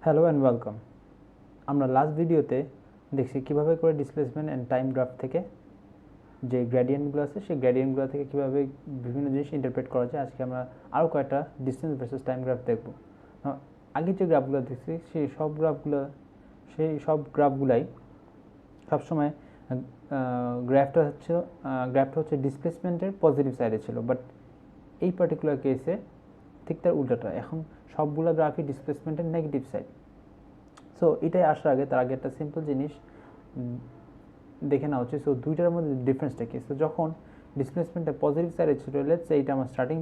Hello and welcome. আমরা last ভিডিওতে দেখছি কীভাবে করে ডিসপ্লেসমেন্ট অ্যান্ড টাইম গ্রাফ থেকে যে গ্রেডিয়েন্টগুলো আছে সেই গ্রেডিয়েন্টগুলো থেকে কীভাবে বিভিন্ন জিনিস ইন্টারপ্রেট করা যায়। আজকে আমরা আরও কয়েকটা ডিস্টেন্স ভার্সেস টাইম গ্রাফ দেখব। আগে যে গ্রাফগুলো দেখছি সেই সব গ্রাফগুলাই সবসময় গ্রাফটা হচ্ছে ডিসপ্লেসমেন্টের পজিটিভ সাইডে ছিল, বাট এই পার্টিকুলার কেসে ঠিক তার উল্টাটা। এখন সবগুলো গ্রাফই ডিসপ্লেসমেন্টের নেগেটিভ সাইড। সো এটাই আসার আগে তার আগে একটা সিম্পল জিনিস দেখে নেওয়া হচ্ছে। সো দুইটার মধ্যে ডিফারেন্সটা কি? সো যখন ডিসপ্লেসমেন্টটা পজিটিভ সাইডে ছিল, লেটস এইটা আমার স্টার্টিং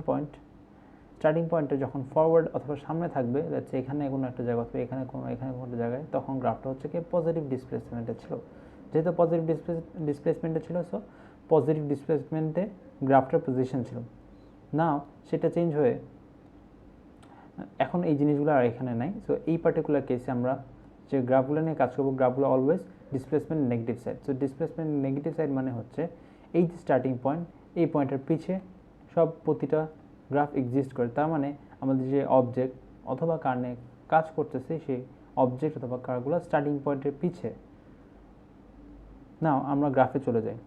পয়েন্টটা যখন ফরওয়ার্ড অথবা সামনে থাকবে, লেটস এখানে কোনো একটা জায়গা অথবা এখানে কোনো একটা জায়গায়, তখন গ্রাফটা হচ্ছে কি পজিটিভ ডিসপ্লেসমেন্টে ছিল। যেহেতু পজিটিভ ডিসপ্লেসমেন্টে ছিল, সো পজিটিভ ডিসপ্লেসমেন্টে গ্রাফটার পজিশন ছিল। নাও সেটা চেঞ্জ হয়ে এখন এই জিনিসগুলো আর এখানে নাই। সো এই পার্টিকুলার কেসে আমরা যে গ্রাফগুলো নিয়ে কাজ করবো, গ্রাফগুলো always displacement negative side. So displacement negative side মানে হচ্ছে এই যে স্টার্টিং পয়েন্ট, এই পয়েন্টের পিছে প্রতিটা গ্রাফ এক্সিস্ট করে। তার মানে আমাদের যে অবজেক্ট অথবা কার নিয়ে কাজ করতেছে সেই অবজেক্ট অথবা কারগুলো স্টার্টিং পয়েন্টের পিছে। নাও আমরা গ্রাফে চলে যাই।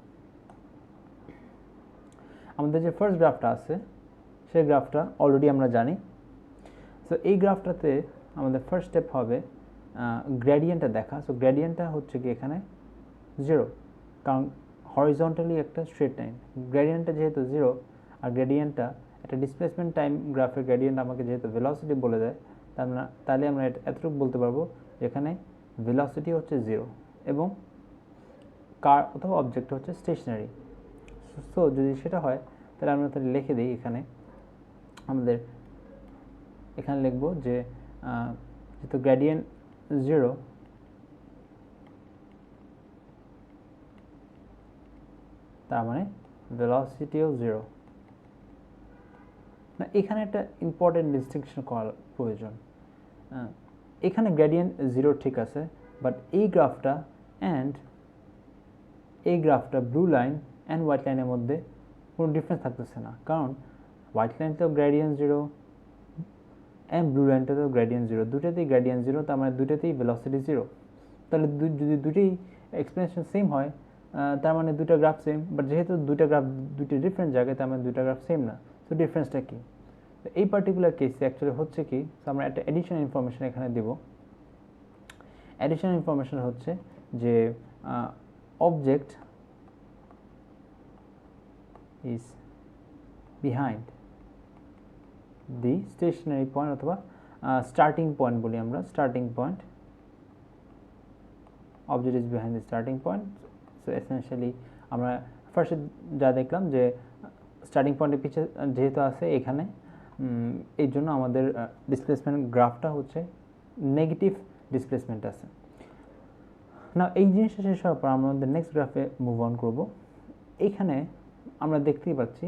আমাদের যে ফার্স্ট গ্রাফটা আছে সেই গ্রাফটা অলরেডি আমরা জানি। সো এই গ্রাফটাতে আমাদের ফার্স্ট স্টেপ হবে গ্রেডিয়েন্টটা দেখা। সো গ্রেডিয়েন্টটা হচ্ছে কি এখানে 0, কারণ হরিজন্টালি একটা স্ট্রেট লাইন। গ্রেডিয়েন্টটা যেহেতু 0 আর গ্রেডিয়েন্টটা একটা ডিসপ্লেসমেন্ট টাইম গ্রাফের গ্রেডিয়েন্ট আমাকে যেহেতু ভেলোসিটি বলে দেয়, তাহলে আমরা এতটুকু বলতে পারবো যেখানে ভেলোসিটি হচ্ছে 0 এবং কার অথবা অবজেক্ট হচ্ছে স্টেশনারি। সো যদি সেটা হয় তাহলে আমরা তাহলে লিখে দিই এখানে লিখব যে যেহেতু গ্রেডিয়েন্ট 0, তার মানে ভেলোসিটিও 0। না, এখানে একটা ইম্পর্টেন্ট ডিস্টিংশন করা প্রয়োজন। এখানে গ্রেডিয়েন্ট 0 ঠিক আছে, বাট এই গ্রাফটা ব্লু লাইন অ্যান্ড হোয়াইট লাইনের মধ্যে কোনো ডিফারেন্স থাকতেছে না, কারণ হোয়াইট লাইনটাও গ্রেডিয়েন্ট 0 অ্যান্ড ব্লু লাইনটাতেও গ্রেডিয়েন্ট 0, দুটাতেই গ্রেডিয়েন্ট 0, তার মানে দুটাতেই ভেলোসিটি 0। তাহলে যদি দুটি এক্সপ্লেনেশন সেম হয়, তার মানে দুটো গ্রাফ সেম, বাট যেহেতু দুটো গ্রাফ দুটি ডিফারেন্ট জায়গায়, তার মানে দুটো গ্রাফ সেম না। তো ডিফারেন্সটা কি? এই পার্টিকুলার কেসে অ্যাকচুয়ালি হচ্ছে কি, আমরা একটা এডিশনাল ইনফরমেশন এখানে দেব। এডিশনাল ইনফরমেশন হচ্ছে যে object is behind the stationary point অথবা স্টার্টিং পয়েন্ট বলি আমরা, starting point. Object is behind the starting point. So essentially আমরা ফার্স্টে যা দেখলাম যে স্টার্টিং পয়েন্টের পিছিয়ে যেহেতু আছে এখানে, এই জন্য আমাদের ডিসপ্লেসমেন্ট গ্রাফটা হচ্ছে নেগেটিভ ডিসপ্লেসমেন্ট আছে। না, এই জিনিসটা শেষ হওয়ার পর আমরা আমাদের নেক্সট গ্রাফে মুভ অন করবো। এইখানে আমরা দেখতেই পাচ্ছি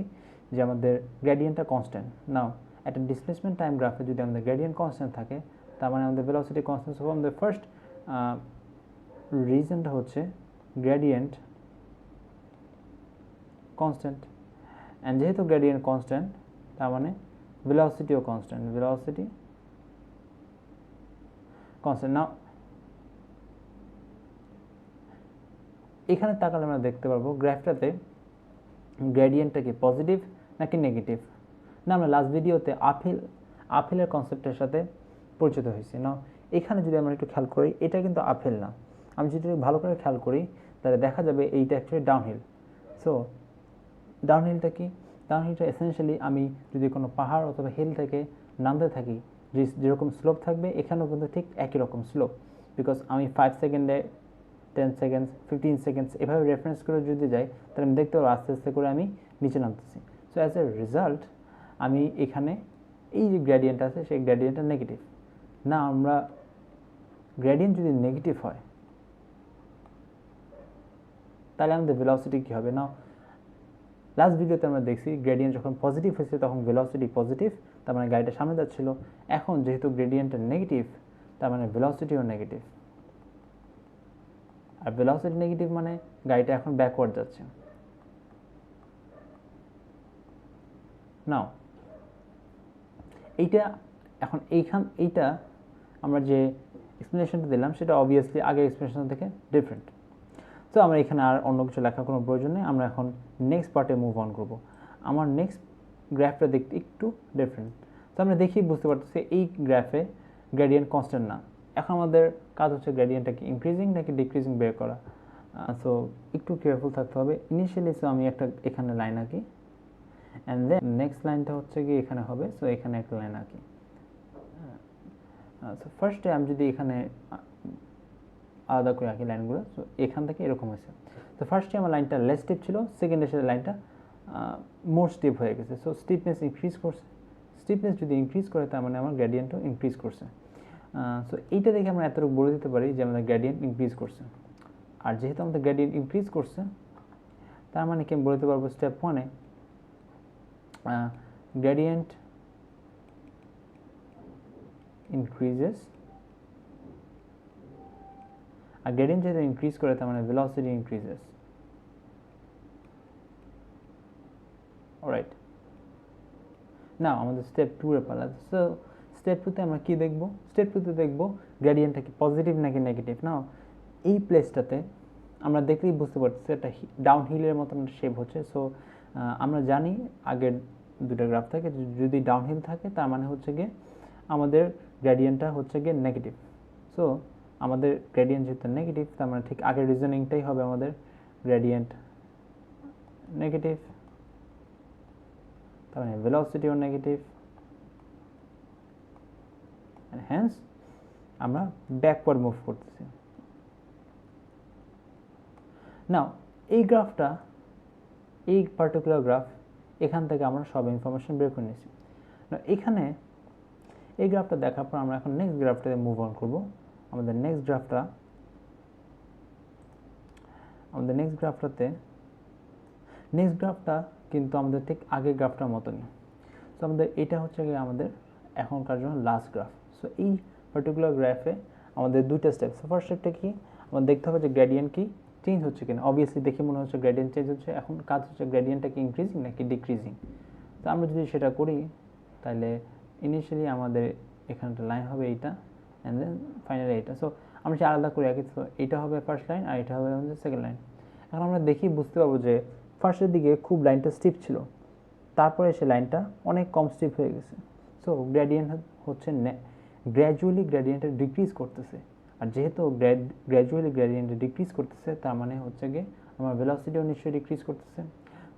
যে আমাদের গ্রেডিয়েন্টটা কনস্ট্যান্ট। নাও একটা ডিসপ্লেসমেন্ট টাইম গ্রাফে যদি আমাদের গ্রেডিয়েন্ট কনস্ট্যান্ট থাকে, তার মানে আমাদের ভেলোসিটি কনস্ট্যান্ট। সো আমাদের ফার্স্ট রিজনটা হচ্ছে গ্রেডিয়েন্ট কনস্ট্যান্ট, অ্যান্ড যেহেতু গ্রেডিয়েন্ট কনস্ট্যান্ট তার মানে ভেলোসিটিও কনস্ট্যান্ট। Velocity constant. নাও এখানে তাকালে আমরা দেখতে পারবো গ্রাফটাতে গ্রেডিয়েন্টটা কি পজিটিভ নাকি নেগেটিভ। না, আমরা লাস্ট ভিডিওতে আপেলের কনসেপ্টের সাথে পরিচিত হয়েছি। না, এখানে যদি আমরা একটু খেয়াল করি, এটা কিন্তু আপেল না। আমি যদি ভালো করে খেয়াল করি তাহলে দেখা যাবে এইটা অ্যাকচুয়ালি ডাউনহিল। সো ডাউনহিলটা কি? ডাউনহিলটা এসেনশিয়ালি আমি যদি কোনো পাহাড় অথবা হিল থেকে নামতে থাকি, যেরকম স্লোপ থাকবে এখানেও কিন্তু ঠিক একই রকম স্লোপ। বিকজ আমি 5 সেকেন্ডে 10 সেকেন্ডস 15 সেকেন্ডস এভাবে রেফারেন্স করে যদি যাই, তাহলে আমি দেখতে পাবো আস্তে আস্তে করে আমি নিচে নামতেছি। সো অ্যাজ এ রেজাল্ট আমি এখানে এই যে গ্রেডিয়েন্ট আছে সেই গ্রেডিয়েন্টটা নেগেটিভ। না, আমরা গ্রেডিয়েন্ট যদি নেগেটিভ হয় তাহলে আমাদের ভেলোসিটি কী হবে? না, লাস্ট ভিডিওতে আমরা দেখছি গ্রেডিয়েন্ট যখন পজিটিভ হয়েছে তখন ভেলোসিটি পজিটিভ, তার মানে গাড়িটা সামনে যাচ্ছিল। এখন যেহেতু গ্রেডিয়েন্টটা নেগেটিভ, তার মানে ভেলোসিটিও নেগেটিভ। আর ভেলোসিটি নেগেটিভ মানে গাড়িটা এখন ব্যাকওয়ার্ড যাচ্ছে। নাও এইটা এখন এইটা আমরা যে এক্সপ্লেনেশনটা দিলাম সেটা অবভিয়াসলি আগের এক্সপ্লেনেশন থেকে ডিফারেন্ট। তো আমরা এখানে আর অন্য কিছু লেখার কোনো প্রয়োজন নেই, আমরা এখন নেক্সট পার্টে মুভ অন করব। আমার নেক্সট গ্রাফটা দেখতে একটু ডিফারেন্ট। তো আমরা দেখি বুঝতে পারতেছি এই গ্রাফে গ্রেডিয়েন্ট কনস্ট্যান্ট না। এখন আমাদের কাজ হচ্ছে গ্রেডিয়েন্টটাকে ইনক্রিজিং নাকি ডিক্রিজিং বের করা। সো একটু কেয়ারফুল থাকতে হবে ইনিশিয়ালি। সো আমি একটা এখানে লাইন আঁকি, অ্যান্ড দেন নেক্সট লাইনটা হচ্ছে কি এখানে হবে। সো এখানে একটা লাইন আঁকি। সো ফার্স্টে আমি যদি এখানে আলাদা করে আঁকি লাইনগুলো, সো এখান থেকে এরকম হয়েছে। তো ফার্স্টে আমার লাইনটা লেস স্টিপ ছিল, সেকেন্ডে সেটা লাইনটা মোর স্টিপ হয়ে গেছে। সো স্টিপনেস ইনক্রিজ করছে, স্টিপনেস যদি ইনক্রিজ করে তার মানে আমার গ্রেডিয়েন্টও ইনক্রিজ করছে। সো এইটা দেখে আমরা এতটুকু বলে দিতে পারি যে আমাদের গ্রেডিয়েন্ট ইনক্রিজ করছে। আর যেহেতু আমাদের গ্রেডিয়েন্ট ইনক্রিজ করছে তার মানে কি আমি বলতে পারবো স্টেপ 1-এ গ্রেডিয়েন্ট ইনক্রিজেস। আর গ্রেডিয়েন্ট যেহেতু ইনক্রিজ করে তার মানে ভেলোসিটি ইনক্রিজেস। অলরাইট, নাও আমাদের স্টেপ 2-এর পালা। সো স্টেপ 2-তে আমরা কি দেখব? স্টেপ 2-তে দেখব গ্রেডিয়েন্টটা কি পজিটিভ নাকি নেগেটিভ। নাও এই প্লেসটাতে আমরা দেখলেই বুঝতে পারছি এটা ডাউন হিলের মতন শেপ হচ্ছে। সো আমরা জানি আগের দুটো গ্রাফ থেকে যদি ডাউন হিল থাকে তার মানে হচ্ছে গিয়ে আমাদের গ্রেডিয়েন্টটা হচ্ছে গিয়ে নেগেটিভ। সো আমাদের গ্রেডিয়েন্ট যেহেতু নেগেটিভ তার মানে ঠিক আগের রিজনিংটাই হবে আমাদের গ্রেডিয়েন্ট নেগেটিভ, তার মানে ভেলোসিটিও নেগেটিভ, and hence আমরা ব্যাকওয়ার্ড মুভ করতেছি। নাও এই গ্রাফটা, এই পার্টিকুলার গ্রাফ, এখান থেকে আমরা সব ইনফরমেশন বের করে নিয়েছি। এখানে এই গ্রাফটা দেখার পর আমরা এখন নেক্সট গ্রাফটাতে মুভ অন করব। আমাদের নেক্সট গ্রাফটা কিন্তু আমাদের ঠিক আগের গ্রাফটার মতনই। সো আমাদের এটা হচ্ছে গিয়ে আমাদের এখনকার জন্য লাস্ট গ্রাফ। সো এই পার্টিকুলার গ্রাফে আমাদের দুইটা স্টেপ। সো ফার্স্ট স্টেপটা কি, আমাদের দেখতে হবে যে গ্রেডিয়েন্ট কি চেঞ্জ হচ্ছে কিনা। অবভিয়াসলি দেখে মনে হচ্ছে গ্রেডিয়েন্ট চেঞ্জ হচ্ছে। এখন কাজ হচ্ছে গ্রেডিয়েন্টটা কি ইনক্রিজিং নাকি ডিক্রিজিং। তো আমরা যদি সেটা করি তাহলে ইনিশিয়ালি আমাদের এখানটা লাইন হবে এইটা, অ্যান্ড দেন ফাইনালি এইটা। সো আমরা সে আলাদা করে আঁকি। তো এইটা হবে ফার্স্ট লাইন আর এটা হবে আমাদের সেকেন্ড লাইন। এখন আমরা দেখি বুঝতে পারবো যে ফার্স্টের দিকে খুব লাইনটা স্টিপ ছিল, তারপরে সে লাইনটা অনেক কম স্টিপ হয়ে গেছে। সো গ্রেডিয়েন্ট হচ্ছে গ্র্যাজুয়ালি গ্রেডিয়েন্টটা ডিক্রিজ করতেছে। আর যেহেতু গ্র্যাজুয়ালি গ্রেডিয়েন্টটা ডিক্রিজ করতেছে তার মানে হচ্ছে গিয়ে আমার ভেলোসিটিও নিশ্চয়ই ডিক্রিজ করতেছে।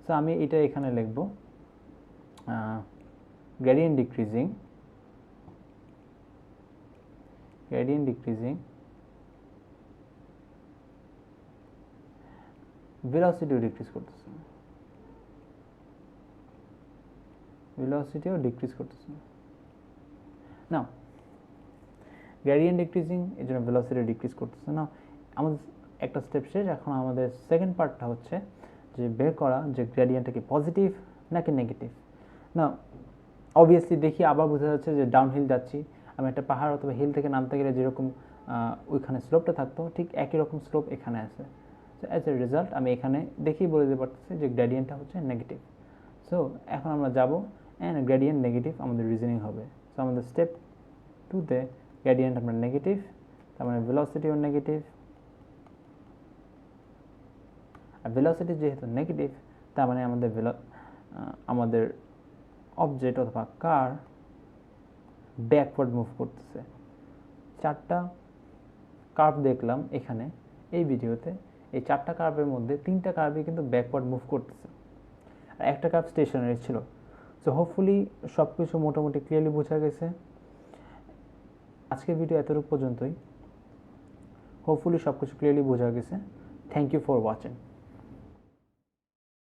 সো আমি এটা এখানে লিখব গ্রেডিয়েন্ট ডিক্রিজিং, ভেলোসিটিও ডিক্রিজ করতেছে, না গ্রেডিয়েন্ট ডিক্রিজিং এর জন্য ভেলোসিটি ডিক্রিজ করতেছে না। আমাদের একটা স্টেপ শেষ। এখন আমাদের সেকেন্ড পার্টটা হচ্ছে যে বের করা যে গ্রেডিয়েন্টটা কি পজিটিভ নাকি নেগেটিভ। না অবভিয়াসলি দেখি আবার বোঝা যাচ্ছে যে ডাউন হিল যাচ্ছি। আমি একটা পাহাড় অথবা হিল থেকে নামতে গেলে যেরকম ওইখানে স্লোপটা থাকতো ঠিক একই রকম স্লোপ এখানে আছে। সো অ্যাজ এ রেজাল্ট আমি এখানে দেখেই বলে দিতে পারতেছি যে গ্রেডিয়েন্টটা হচ্ছে নেগেটিভ। সো এখন আমরা যাব অ্যান্ড গ্রেডিয়েন্ট নেগেটিভ আমাদের রিজনিং হবে। সো আমাদের স্টেপ 2-তে গ্রেডিয়েন্ট আমরা নেগেটিভ, তার মানে ভেলোসিটিও নেগেটিভ। আর ভেলোসিটি যেহেতু নেগেটিভ তার মানে আমাদের অবজেক্ট অথবা কার ব্যাকওয়ার্ড মুভ করতেছে। 4টা কার্ভ দেখলাম এখানে এই ভিডিওতে। এই 4টা কার্ভের মধ্যে 3টা কার্ভই কিন্তু ব্যাকওয়ার্ড মুভ করতেছে, আর একটা কার্ভ স্টেশনারি ছিল। সো হোপফুলি সব কিছু মোটামুটি ক্লিয়ারলি বোঝা গেছে। আজকের ভিডিও এতটুকু পর্যন্তই। হোপফুলি সব কিছু ক্লিয়ারলি বোঝা গেছে। Thank you for watching.